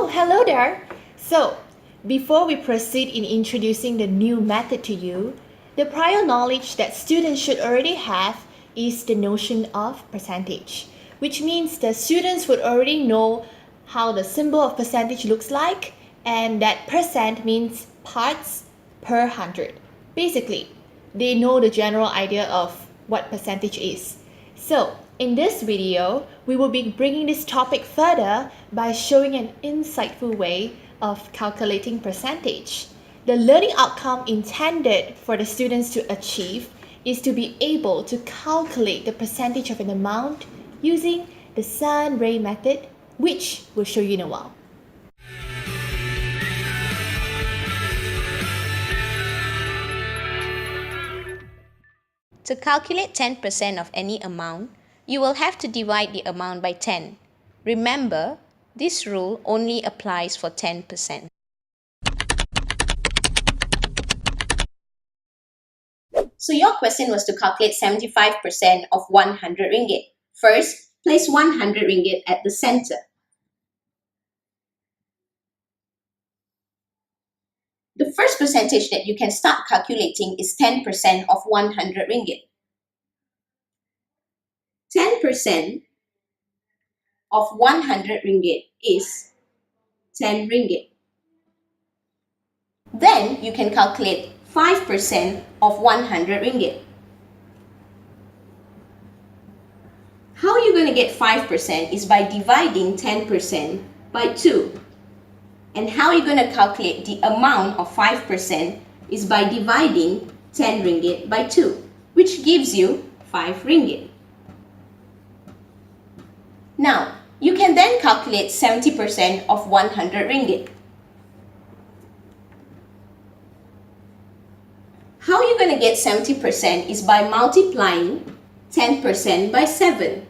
hello there! So, before we proceed in introducing the new method to you, the prior knowledge that students should already have is the notion of percentage, which means the students would already know how the symbol of percentage looks like, and that percent means parts per hundred. Basically, they know the general idea of what percentage is. So, in this video, we will be bringing this topic further by showing an insightful way of calculating percentage. The learning outcome intended for the students to achieve is to be able to calculate the percentage of an amount using the Sun-Ray method, which we'll show you in a while. To calculate 10% of any amount, you will have to divide the amount by 10. Remember, this rule only applies for 10%. So your question was to calculate 75% of 100 ringgit. First, place 100 ringgit at the center. The first percentage that you can start calculating is 10% of 100 ringgit. 10% of 100 ringgit is 10 ringgit. Then you can calculate 5% of 100 ringgit. How you're going to get 5% is by dividing 10% by 2. And how you're going to calculate the amount of 5% is by dividing 10 ringgit by 2, which gives you 5 ringgit. Now, you can then calculate 70% of 100 ringgit. How you're going to get 70% is by multiplying 10% by 7.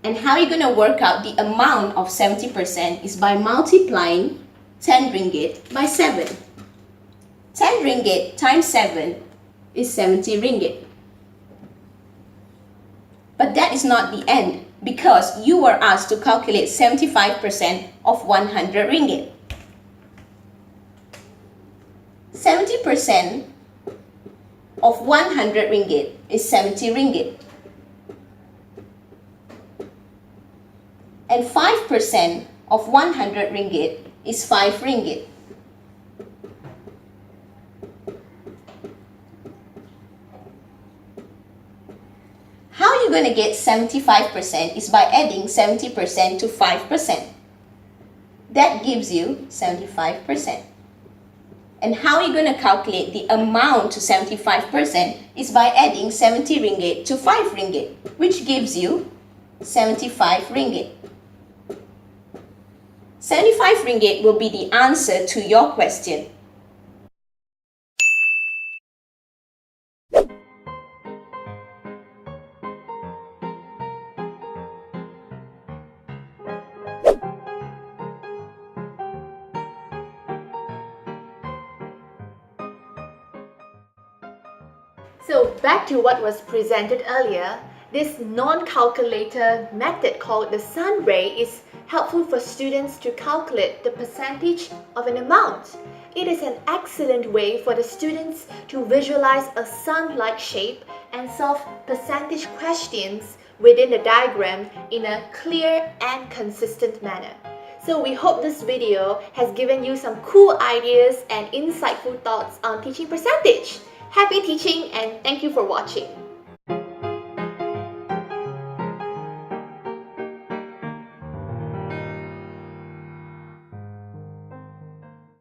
And how you're going to work out the amount of 70% is by multiplying 10 ringgit by 7. 10 ringgit times 7 is 70 ringgit. But that is not the end, because you were asked to calculate 75% of 100 ringgit. 70% of 100 ringgit is 70 ringgit. And 5% of 100 ringgit is 5 ringgit. How you're going to get 75% is by adding 70% to 5%. That gives you 75%. And how you're going to calculate the amount to 75% is by adding 70 ringgit to 5 ringgit, which gives you 75 ringgit. 75 ringgit will be the answer to your question. So back to what was presented earlier, this non-calculator method called the Sun-Ray is helpful for students to calculate the percentage of an amount. It is an excellent way for the students to visualize a sun-like shape and solve percentage questions within the diagram in a clear and consistent manner. So we hope this video has given you some cool ideas and insightful thoughts on teaching percentage. Happy teaching and thank you for watching.